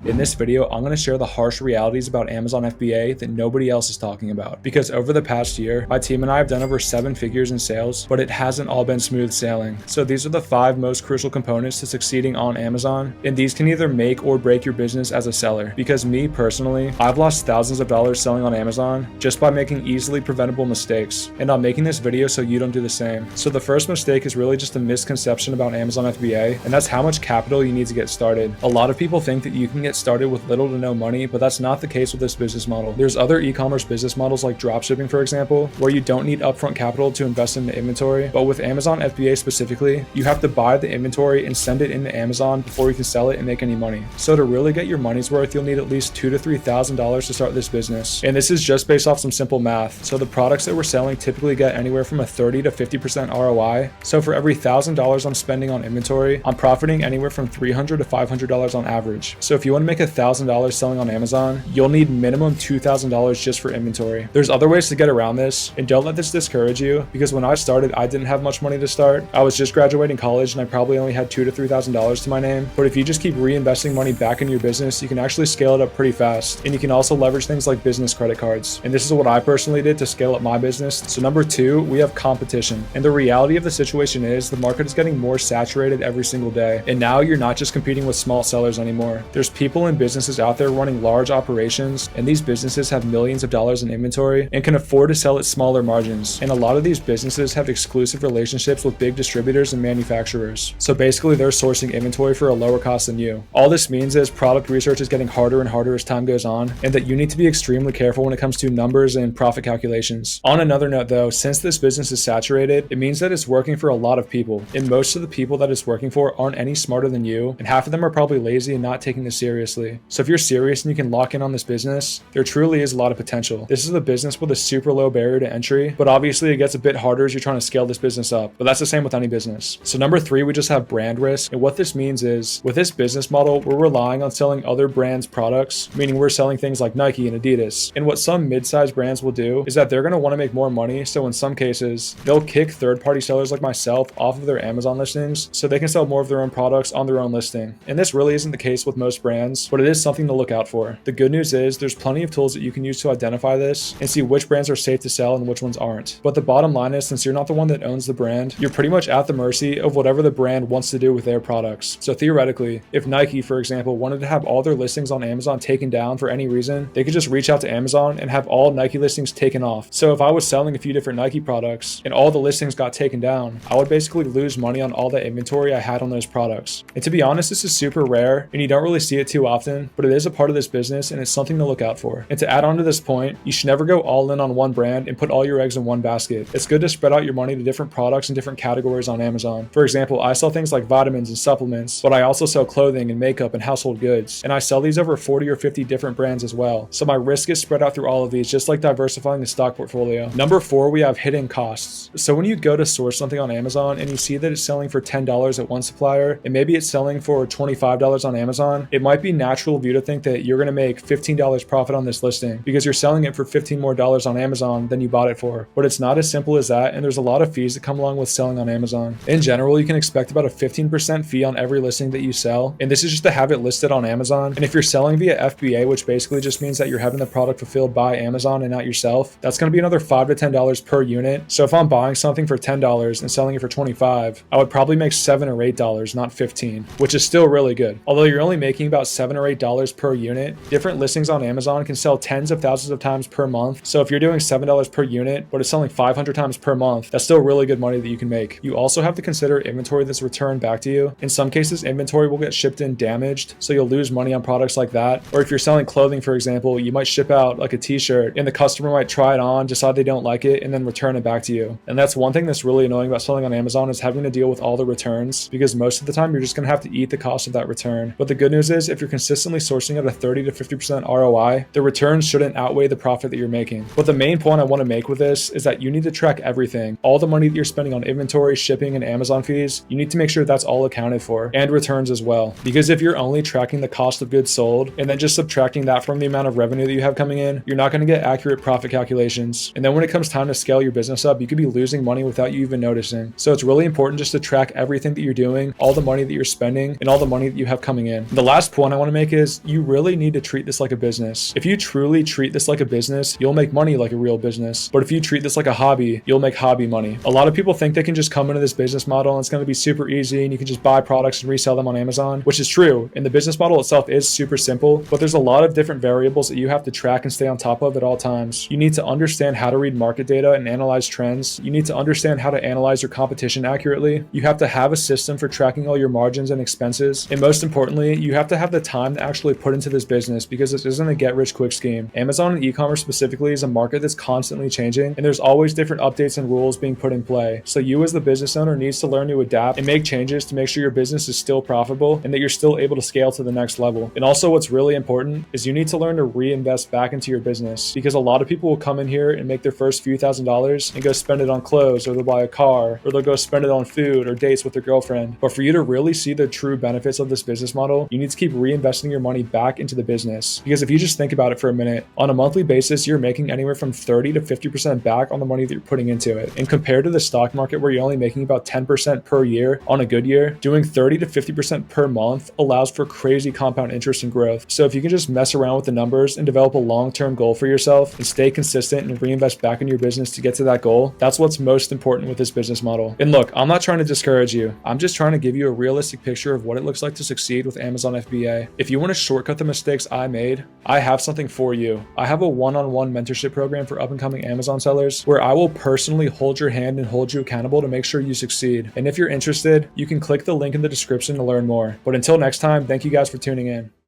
In this video, I'm going to share the harsh realities about Amazon FBA that nobody else is talking about. Because over the past year, my team and I have done over 7 figures in sales, but it hasn't all been smooth sailing. So these are the 5 most crucial components to succeeding on Amazon, and these can either make or break your business as a seller. Because me personally, I've lost thousands of dollars selling on Amazon just by making easily preventable mistakes. And I'm making this video so you don't do the same. So the first mistake is really just a misconception about Amazon FBA, and that's how much capital you need to get started. A lot of people think that you can get started with little to no money, but that's not the case with this business model. There's other e-commerce business models like dropshipping, for example, where you don't need upfront capital to invest in the inventory. But with Amazon FBA specifically, you have to buy the inventory and send it into Amazon before you can sell it and make any money. So to really get your money's worth, you'll need at least $2,000 to $3,000 to start this business. And this is just based off some simple math. So the products that we're selling typically get anywhere from a 30 to 50% ROI. So for every $1,000 I'm spending on inventory, I'm profiting anywhere from $300 to $500 on average. So if you want to make $1,000 selling on Amazon, you'll need minimum $2,000 just for inventory. There's other ways to get around this, and don't let this discourage you, because when I started, I didn't have much money to start. I was just graduating college and I probably only had $2,000 to $3,000 to my name. But if you just keep reinvesting money back in your business, you can actually scale it up pretty fast. And you can also leverage things like business credit cards. And this is what I personally did to scale up my business. So number 2, we have competition. And the reality of the situation is the market is getting more saturated every single day. And now you're not just competing with small sellers anymore. There's people and businesses out there running large operations, and these businesses have millions of dollars in inventory and can afford to sell at smaller margins. And a lot of these businesses have exclusive relationships with big distributors and manufacturers. So basically they're sourcing inventory for a lower cost than you. All this means is product research is getting harder and harder as time goes on, and that you need to be extremely careful when it comes to numbers and profit calculations. On another note though, since this business is saturated, it means that it's working for a lot of people, and most of the people that it's working for aren't any smarter than you, and half of them are probably lazy and not taking this seriously. So if you're serious and you can lock in on this business, there truly is a lot of potential. This is a business with a super low barrier to entry, but obviously it gets a bit harder as you're trying to scale this business up. But that's the same with any business. So number 3, we just have brand risk. And what this means is, with this business model, we're relying on selling other brands' products, meaning we're selling things like Nike and Adidas. And what some mid-sized brands will do is that they're going to want to make more money. So in some cases, they'll kick third-party sellers like myself off of their Amazon listings so they can sell more of their own products on their own listing. And this really isn't the case with most brands, but it is something to look out for. The good news is there's plenty of tools that you can use to identify this and see which brands are safe to sell and which ones aren't. But the bottom line is, since you're not the one that owns the brand, you're pretty much at the mercy of whatever the brand wants to do with their products. So theoretically, if Nike, for example, wanted to have all their listings on Amazon taken down for any reason, they could just reach out to Amazon and have all Nike listings taken off. So if I was selling a few different Nike products and all the listings got taken down, I would basically lose money on all the inventory I had on those products. And to be honest, this is super rare and you don't really see it too often, but it is a part of this business and it's something to look out for. And to add on to this point, you should never go all in on one brand and put all your eggs in one basket. It's good to spread out your money to different products and different categories on Amazon. For example, I sell things like vitamins and supplements, but I also sell clothing and makeup and household goods. And I sell these over 40 or 50 different brands as well. So my risk is spread out through all of these, just like diversifying the stock portfolio. Number 4, we have hidden costs. So when you go to source something on Amazon and you see that it's selling for $10 at one supplier, and maybe it's selling for $25 on Amazon, it might be natural of you to think that you're going to make $15 profit on this listing because you're selling it for $15 more on Amazon than you bought it for. But it's not as simple as that, and there's a lot of fees that come along with selling on Amazon. In general, you can expect about a 15% fee on every listing that you sell, and this is just to have it listed on Amazon. And if you're selling via FBA, which basically just means that you're having the product fulfilled by Amazon and not yourself, that's going to be another $5 to $10 per unit. So if I'm buying something for $10 and selling it for $25, I would probably make $7 or $8, not $15, which is still really good. Although you're only making about $7 or $8 per unit, different listings on Amazon can sell tens of thousands of times per month. So if you're doing $7 per unit, but it's selling 500 times per month, that's still really good money that you can make. You also have to consider inventory that's returned back to you. In some cases, inventory will get shipped in damaged, so you'll lose money on products like that. Or if you're selling clothing, for example, you might ship out like a t-shirt and the customer might try it on, decide they don't like it, and then return it back to you. And that's one thing that's really annoying about selling on Amazon, is having to deal with all the returns, because most of the time you're just going to have to eat the cost of that return. But the good news is, if you're consistently sourcing at a 30 to 50% ROI, the returns shouldn't outweigh the profit that you're making. But the main point I want to make with this is that you need to track everything. All the money that you're spending on inventory, shipping, and Amazon fees, you need to make sure that's all accounted for, and returns as well. Because if you're only tracking the cost of goods sold and then just subtracting that from the amount of revenue that you have coming in, you're not going to get accurate profit calculations. And then when it comes time to scale your business up, you could be losing money without you even noticing. So it's really important just to track everything that you're doing, all the money that you're spending, and all the money that you have coming in. The last point I want to make is you really need to treat this like a business. If you truly treat this like a business, you'll make money like a real business. But if you treat this like a hobby, you'll make hobby money. A lot of people think they can just come into this business model and it's going to be super easy and you can just buy products and resell them on Amazon, which is true. And the business model itself is super simple, but there's a lot of different variables that you have to track and stay on top of at all times. You need to understand how to read market data and analyze trends. You need to understand how to analyze your competition accurately. You have to have a system for tracking all your margins and expenses. And most importantly, you have to have the time to actually put into this business because this isn't a get-rich-quick scheme. Amazon and e-commerce specifically is a market that's constantly changing, and there's always different updates and rules being put in play. So you as the business owner needs to learn to adapt and make changes to make sure your business is still profitable and that you're still able to scale to the next level. And also what's really important is you need to learn to reinvest back into your business, because a lot of people will come in here and make their first few $1,000s and go spend it on clothes, or they'll buy a car, or they'll go spend it on food or dates with their girlfriend. But for you to really see the true benefits of this business model, you need to keep reinvesting your money back into the business. Because if you just think about it for a minute, on a monthly basis, you're making anywhere from 30 to 50% back on the money that you're putting into it. And compared to the stock market where you're only making about 10% per year on a good year, doing 30 to 50% per month allows for crazy compound interest and growth. So if you can just mess around with the numbers and develop a long-term goal for yourself and stay consistent and reinvest back in your business to get to that goal, that's what's most important with this business model. And look, I'm not trying to discourage you. I'm just trying to give you a realistic picture of what it looks like to succeed with Amazon FBA. If you want to shortcut the mistakes I made, I have something for you. I have a one-on-one mentorship program for up-and-coming Amazon sellers where I will personally hold your hand and hold you accountable to make sure you succeed. And if you're interested, you can click the link in the description to learn more. But until next time, thank you guys for tuning in.